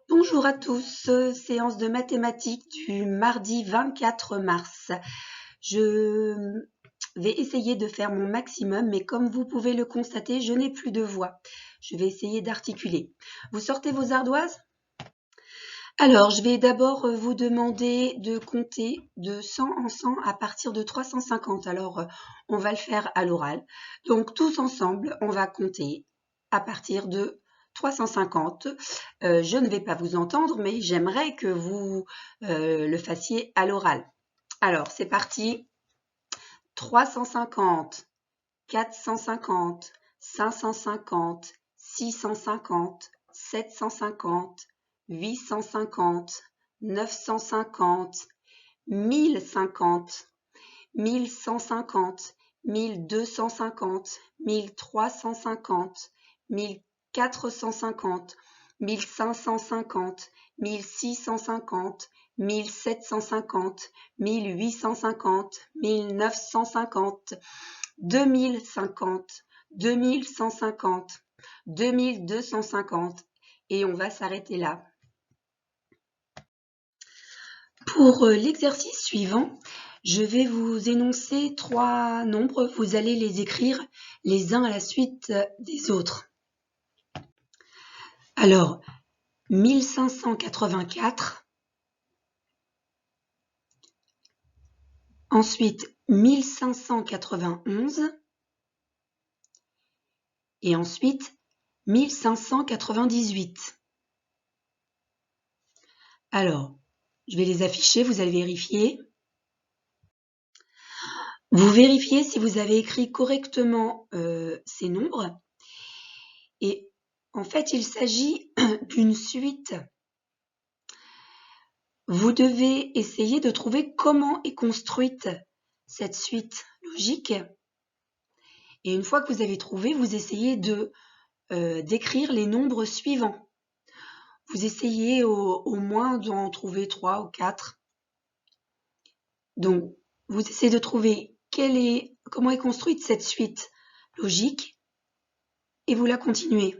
Bonjour à tous, séance de mathématiques du mardi 24 mars. Je vais essayer de faire mon maximum, mais comme vous pouvez le constater, je n'ai plus de voix. Je vais essayer d'articuler. Vous sortez vos ardoises? Alors, je vais d'abord vous demander de compter de 100 en 100 à partir de 350. Alors, on va le faire à l'oral. Donc, tous ensemble, on va compter à partir de 350. Je ne vais pas vous entendre, mais j'aimerais que vous le fassiez à l'oral. Alors, c'est parti. 350, 450, 550, 650, 750, 850, 950, 1050, 1150, 1250, 1350, 1450, 1550, 1650, 1750, 1850, 1950, 2050, 2150, 2250 et on va s'arrêter là. Pour l'exercice suivant, je vais vous énoncer 3 nombres. Vous allez les écrire les uns à la suite des autres. Alors, 1584, ensuite 1591 et ensuite 1598. Alors, je vais les afficher, vous allez vérifier. Vous vérifiez si vous avez écrit correctement ces nombres. Et en fait, il s'agit d'une suite. Vous devez essayer de trouver comment est construite cette suite logique. Et une fois que vous avez trouvé, vous essayez d'écrire les nombres suivants. Vous essayez au moins d'en trouver 3 ou 4. Donc, vous essayez de trouver comment est construite cette suite logique et vous la continuez.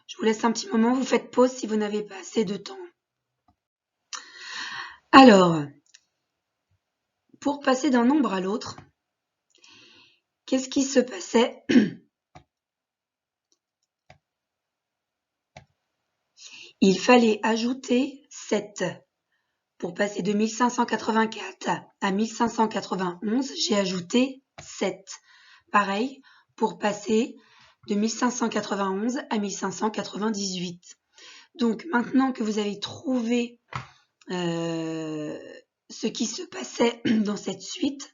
Je vous laisse un petit moment, vous faites pause si vous n'avez pas assez de temps. Alors, pour passer d'un nombre à l'autre, qu'est-ce qui se passait? Il fallait ajouter 7. Pour passer de 1584 à 1591, j'ai ajouté 7. Pareil, pour passer de 1591 à 1598. Donc, maintenant que vous avez trouvé ce qui se passait dans cette suite,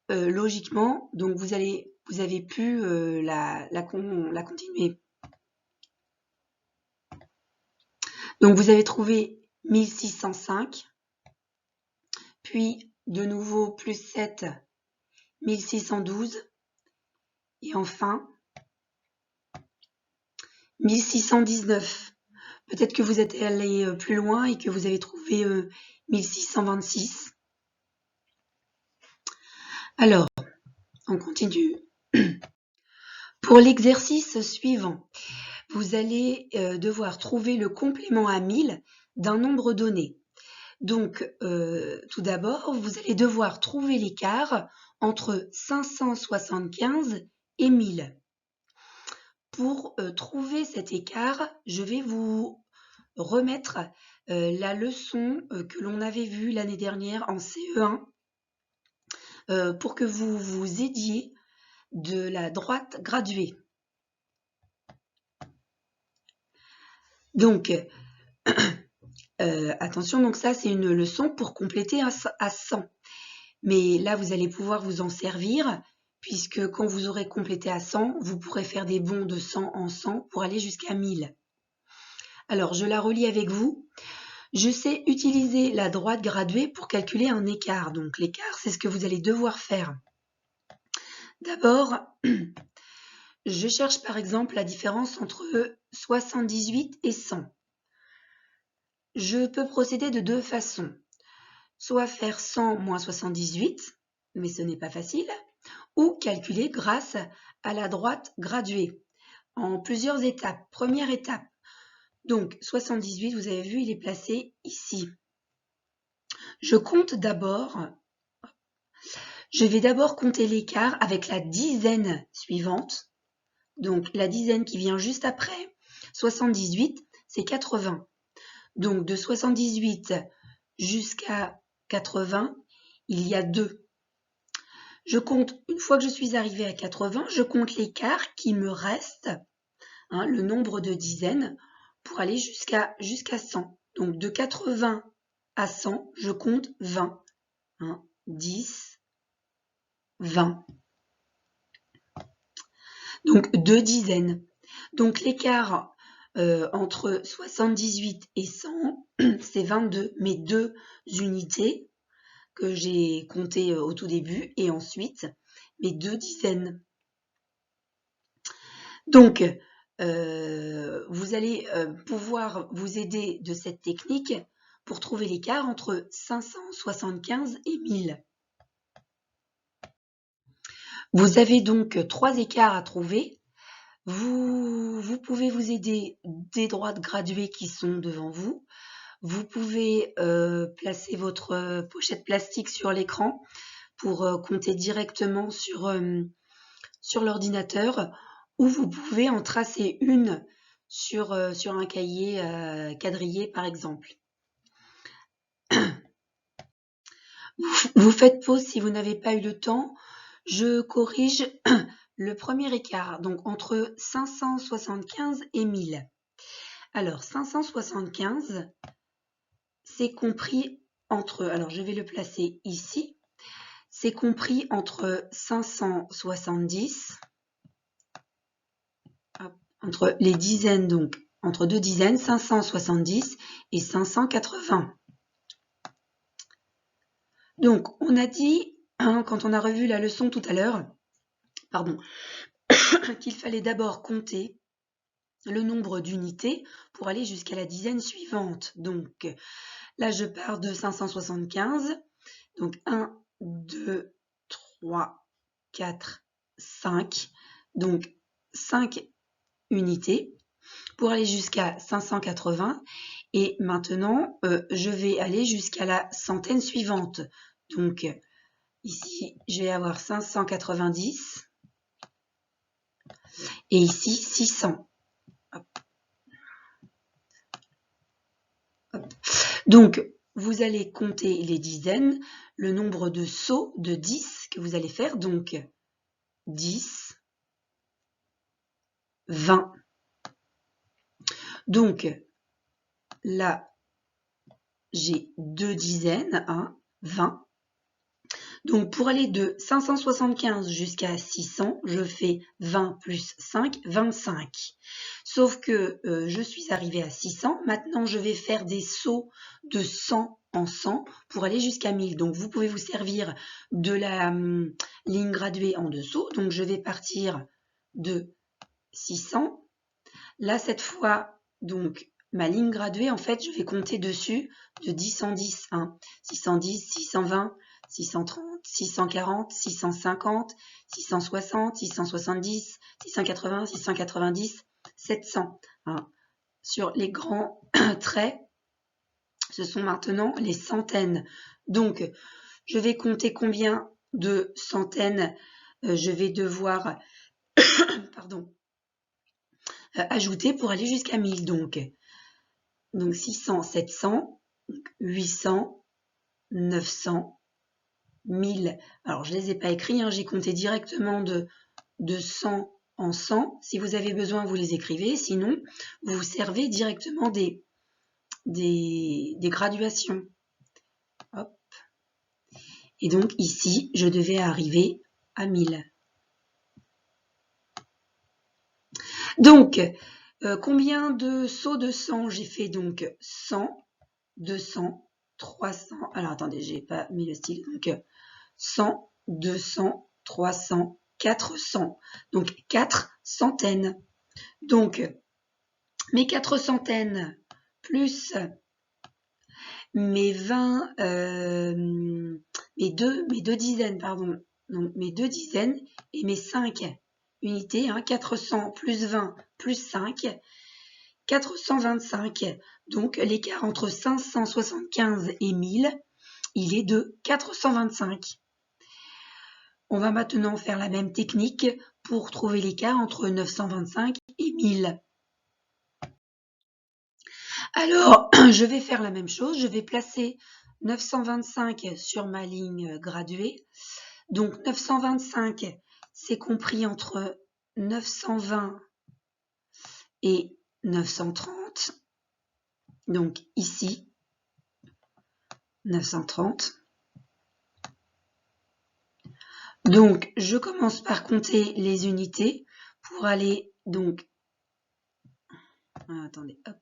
logiquement, donc vous avez pu la continuer. Donc, vous avez trouvé 1605, puis de nouveau plus 7, 1612, et enfin 1619. Peut-être que vous êtes allé plus loin et que vous avez trouvé 1626. Alors, on continue. Pour l'exercice suivant, vous allez devoir trouver le complément à 1000 d'un nombre donné. Donc, tout d'abord, vous allez devoir trouver l'écart entre 575 et 1000. Pour trouver cet écart, je vais vous remettre la leçon que l'on avait vue l'année dernière en CE1 pour que vous vous aidiez de la droite graduée. Donc, attention, donc ça c'est une leçon pour compléter à 100. Mais là, vous allez pouvoir vous en servir puisque quand vous aurez complété à 100, vous pourrez faire des bonds de 100 en 100 pour aller jusqu'à 1000. Alors, je la relis avec vous. Je sais utiliser la droite graduée pour calculer un écart. Donc, l'écart, c'est ce que vous allez devoir faire. D'abord, je cherche par exemple la différence entre 78 et 100. Je peux procéder de 2 façons. Soit faire 100 moins 78, mais ce n'est pas facile, ou calculer grâce à la droite graduée en plusieurs étapes. Première étape, Donc 78, vous avez vu, il est placé ici. Je vais d'abord compter l'écart avec la dizaine suivante. Donc la dizaine qui vient juste après 78, c'est 80. Donc de 78 jusqu'à 80, il y a 2. Je compte, une fois que je suis arrivée à 80, je compte l'écart qui me reste, le nombre de dizaines, pour aller jusqu'à 100. Donc de 80 à 100, je compte 20. 10, 20. Donc 2 dizaines. Donc l'écart entre 78 et 100, c'est 22, mes 2 unités que j'ai comptées au tout début, et ensuite mes 2 dizaines. Donc, vous allez pouvoir vous aider de cette technique pour trouver l'écart entre 575 et 1000. Vous avez donc 3 écarts à trouver. Vous pouvez vous aider des droites graduées qui sont devant vous. Vous pouvez placer votre pochette plastique sur l'écran pour compter directement sur l'ordinateur, ou vous pouvez en tracer une sur un cahier quadrillé par exemple. Vous faites pause si vous n'avez pas eu le temps. Je corrige le premier écart, donc entre 575 et 1000. Alors 575, c'est compris entre, alors je vais le placer ici, c'est compris entre 570, entre les dizaines, donc entre 2 dizaines, 570 et 580. Donc on a dit, quand on a revu la leçon tout à l'heure, qu'il fallait d'abord compter le nombre d'unités pour aller jusqu'à la dizaine suivante. Donc là je pars de 575, donc 1, 2, 3, 4, 5, donc 5 unités pour aller jusqu'à 580, et maintenant je vais aller jusqu'à la centaine suivante. Donc ici je vais avoir 590 et ici 600. Hop. Hop. Donc vous allez compter les dizaines, le nombre de sauts de 10 que vous allez faire, donc 10, 20. Donc là, j'ai 2 dizaines, 20. Donc pour aller de 575 jusqu'à 600, je fais 20 plus 5, 25. Sauf que je suis arrivée à 600. Maintenant, je vais faire des sauts de 100 en 100 pour aller jusqu'à 1000. Donc vous pouvez vous servir de la ligne graduée en dessous. Donc je vais partir de 600. Là, cette fois, donc ma ligne graduée, en fait, je vais compter dessus de 10 en 10. 610, 620, 630, 640, 650, 660, 670, 680, 690, 700. Sur les grands traits, ce sont maintenant les centaines. Donc, je vais compter combien de centaines je vais devoir ajouter pour aller jusqu'à 1000. Donc 600, 700, 800, 900, 1000. Alors, je ne les ai pas écrits, j'ai compté directement de 100 en 100. Si vous avez besoin, vous les écrivez. Sinon, vous vous servez directement des graduations. Hop. Et donc, ici, je devais arriver à 1000. Donc, combien de sauts de 100 j'ai fait? Donc, 100, 200, 300. Alors, attendez, j'ai pas mis le style. Donc, 100, 200, 300, 400. Donc, 4 centaines. Donc, mes 4 centaines plus mes 20, mes deux dizaines, pardon. Donc, mes 2 dizaines et mes 5 unités, 400 plus 20 plus 5, 425. Donc l'écart entre 575 et 1000, il est de 425. On va maintenant faire la même technique pour trouver l'écart entre 925 et 1000. Alors, je vais faire la même chose. Je vais placer 925 sur ma ligne graduée. Donc, 925, c'est compris entre 920 et 930. Donc, ici, 930. Donc, je commence par compter les unités pour aller, donc, attendez, hop.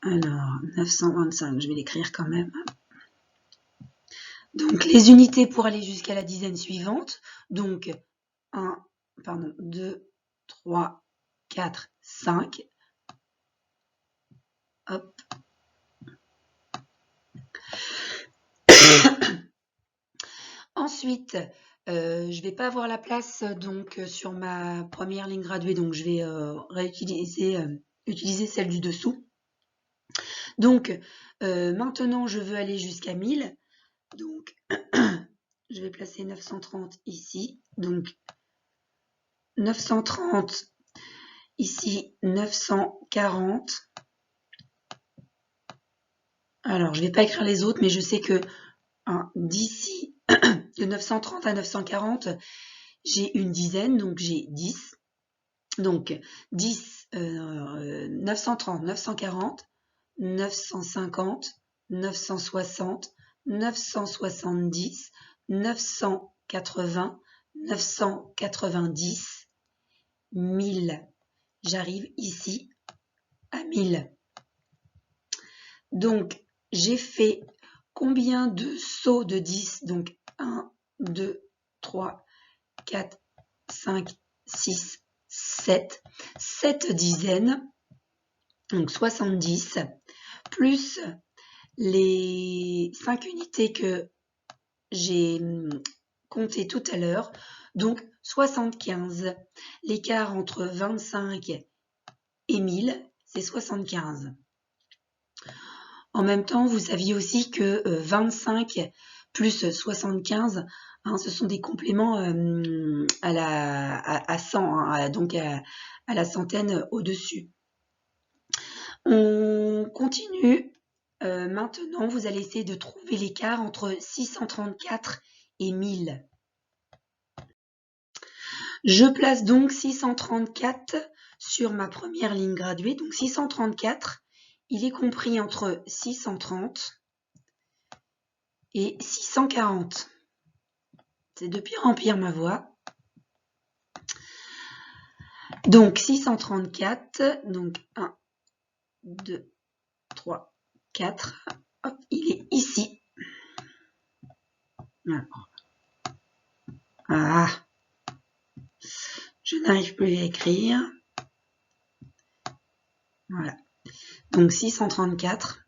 Alors, 925, je vais l'écrire quand même. Donc, les unités pour aller jusqu'à la dizaine suivante. Donc, 2, 3, 4, 5. Hop. Ensuite, je ne vais pas avoir la place donc sur ma première ligne graduée, donc je vais utiliser celle du dessous. Donc, maintenant, je veux aller jusqu'à 1000. Donc, je vais placer 930 ici. Donc, 930 ici, 940. Alors, je ne vais pas écrire les autres, mais je sais que d'ici, de 930 à 940, j'ai une dizaine, donc j'ai 10. Donc, 10, 930, 940, 950, 960, 970, 980, 990, 1000. J'arrive ici à 1000. Donc, j'ai fait combien de sauts de 10? Donc, 1, 2, 3, 4, 5, 6, 7. 7 dizaines, donc 70, plus les 5 unités que j'ai comptées tout à l'heure, donc 75. L'écart entre 25 et 1000, c'est 75. En même temps, vous saviez aussi que 25 plus 75, ce sont des compléments à 100, donc à la centaine au-dessus. On continue. Maintenant, vous allez essayer de trouver l'écart entre 634 et 1000. Je place donc 634 sur ma première ligne graduée. Donc 634, il est compris entre 630 et 640. C'est de pire en pire ma voix. Donc 634, donc 1, 2, 3, 4. Hop, il est ici. Alors, je n'arrive plus à écrire. Voilà. Donc 634.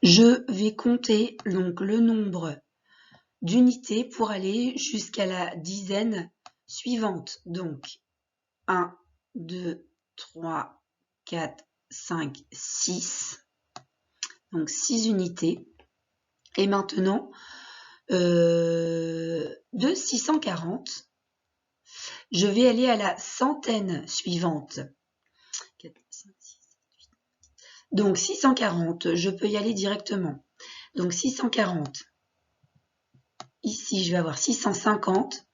Je vais compter donc le nombre d'unités pour aller jusqu'à la dizaine suivante. Donc 1, 2, 3, 4, 5, 6. Donc 6 unités. Et maintenant, de 640, je vais aller à la centaine suivante. 4, 5, 6, 8. Donc 640, je peux y aller directement. Donc 640. Ici, je vais avoir 650,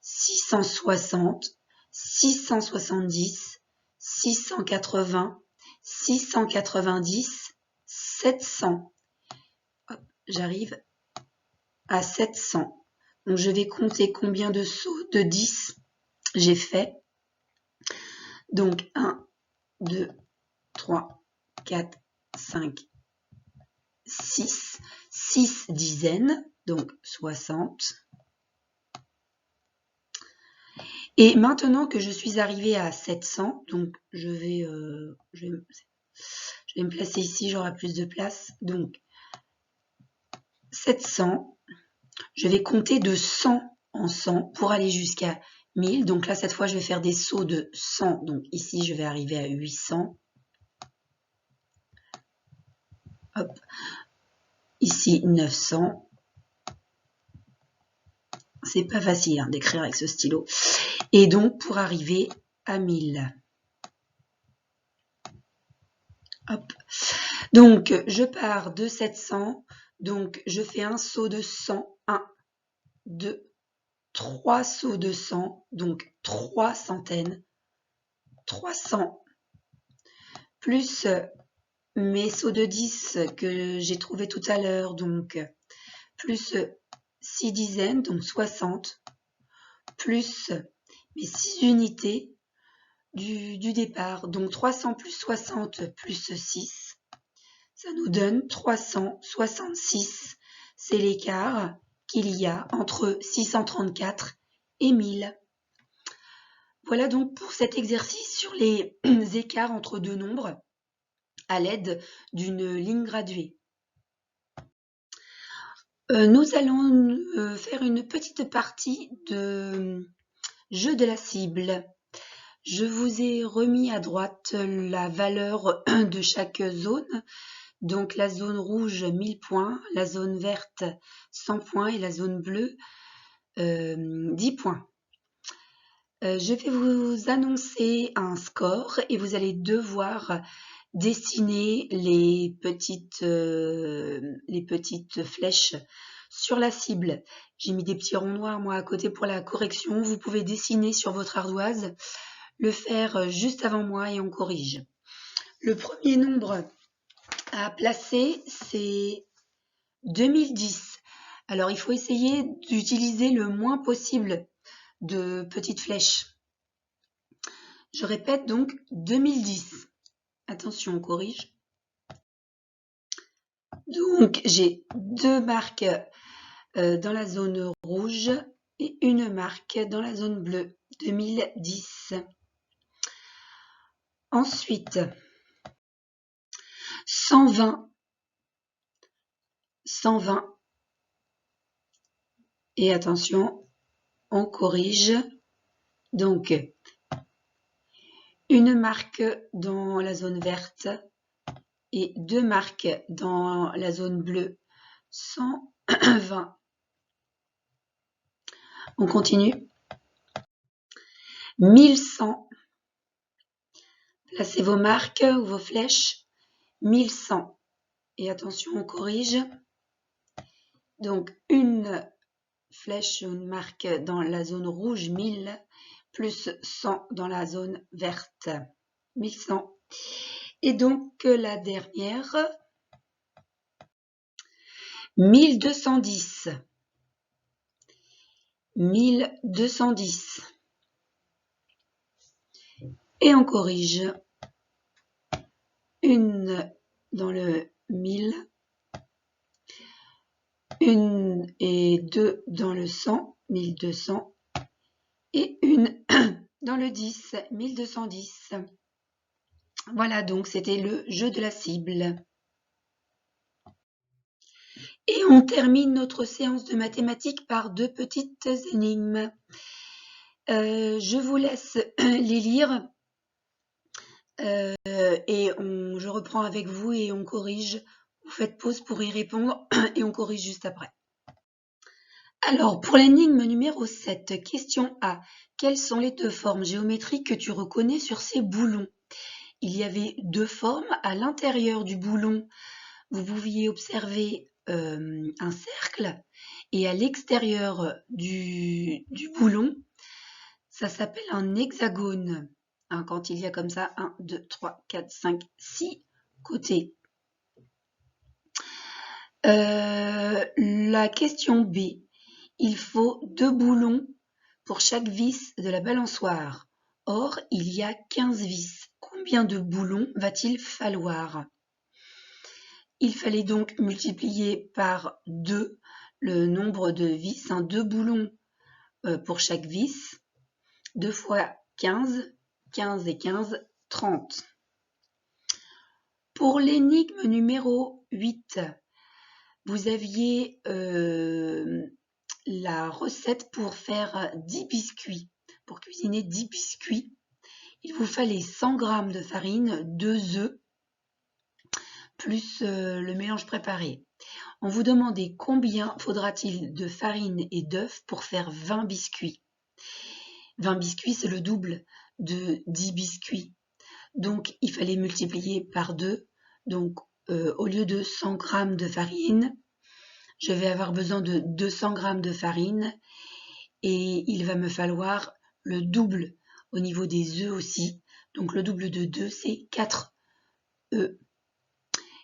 660, 670, 680, 690, 700. J'arrive à 700. Donc, je vais compter combien de sauts de 10 j'ai fait. Donc, 1, 2, 3, 4, 5, 6. 6 dizaines, donc 60. Et maintenant que je suis arrivée à 700, donc je vais me placer ici, j'aurai plus de place. Donc 700, je vais compter de 100 en 100 pour aller jusqu'à 1000. Donc là, cette fois, je vais faire des sauts de 100. Donc ici, je vais arriver à 800. Hop. Ici, 900. C'est pas facile hein, d'écrire avec ce stylo. Et donc, pour arriver à 1000. Hop. Donc, je pars de 700. Donc, je fais un saut de 100. 1, 2, 3 sauts de 100. Donc, 3 centaines. 300. Plus mes sauts de 10 que j'ai trouvé tout à l'heure. Donc, plus 6 dizaines. Donc, 60. Plus mes 6 unités du départ. Donc, 300 plus 60 plus 6. Ça nous donne 366. C'est l'écart qu'il y a entre 634 et 1000. Voilà donc pour cet exercice sur les écarts entre deux nombres à l'aide d'une ligne graduée. Nous allons faire une petite partie de jeu de la cible. Je vous ai remis à droite la valeur de chaque zone. Donc la zone rouge 1000 points, la zone verte 100 points et la zone bleue 10 points. Je vais vous annoncer un score et vous allez devoir dessiner les petites flèches sur la cible. J'ai mis des petits ronds noirs moi à côté pour la correction. Vous pouvez dessiner sur votre ardoise, le faire juste avant moi et on corrige. Le premier nombre à placer, c'est 2010. Alors, il faut essayer d'utiliser le moins possible de petites flèches. Je répète donc 2010. Attention, on corrige. Donc, j'ai 2 marques dans la zone rouge et une marque dans la zone bleue. 2010. Ensuite, 120. 120. Et attention, on corrige. Donc, une marque dans la zone verte et 2 marques dans la zone bleue. 120. On continue. 1100. Placez vos marques ou vos flèches. 1100. Et attention, on corrige. Donc, une flèche ou une marque dans la zone rouge, 1000, plus 100 dans la zone verte, 1100. Et donc, la dernière, 1210. 1210. Et on corrige. Une dans le 1000. Une et 2 dans le 100, 1200. Et une dans le 10, 1210. Voilà, donc c'était le jeu de la cible. Et on termine notre séance de mathématiques par 2 petites énigmes. Je vous laisse les lire et je reprends avec vous et on corrige. Vous faites pause pour y répondre et on corrige juste après. Alors, pour l'énigme numéro 7, question A. Quelles sont les 2 formes géométriques que tu reconnais sur ces boulons? Il y avait 2 formes. À l'intérieur du boulon, vous pouviez observer un cercle et à l'extérieur du boulon, ça s'appelle un hexagone. Hein, quand il y a comme ça 1, 2, 3, 4, 5, 6 côtés. La question B. Il faut 2 boulons pour chaque vis de la balançoire. Or, il y a 15 vis. Combien de boulons va-t-il falloir? Il fallait donc multiplier par 2 le nombre de vis, 2 boulons pour chaque vis. 2 fois 15, 15 et 15, 30. Pour l'énigme numéro 8, vous aviez la recette pour faire 10 biscuits. pour cuisiner 10 biscuits, il vous fallait 100 g de farine, 2 œufs, plus le mélange préparé. On vous demandait combien faudra-t-il de farine et d'œufs pour faire 20 biscuits. 20 biscuits, c'est le double de 10 biscuits. Donc, il fallait multiplier par 2. Donc, au lieu de 100 g de farine, je vais avoir besoin de 200 g de farine et il va me falloir le double au niveau des œufs aussi. Donc, le double de 2, c'est 4 œufs.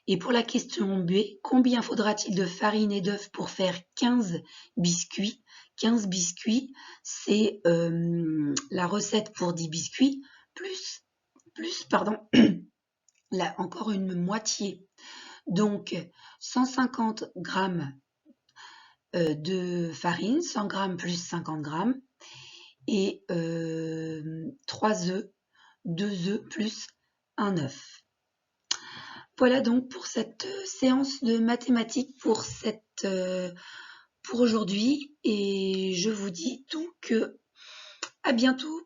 Et pour la question B, combien faudra-t-il de farine et d'œufs pour faire 15 biscuits? 15 biscuits, c'est la recette pour 10 biscuits, plus là, encore une moitié. Donc, 150 g de farine, 100 g plus 50 g, et 3 œufs, 2 œufs plus un œuf. Voilà donc pour cette séance de mathématiques pour aujourd'hui, et je vous dis donc à bientôt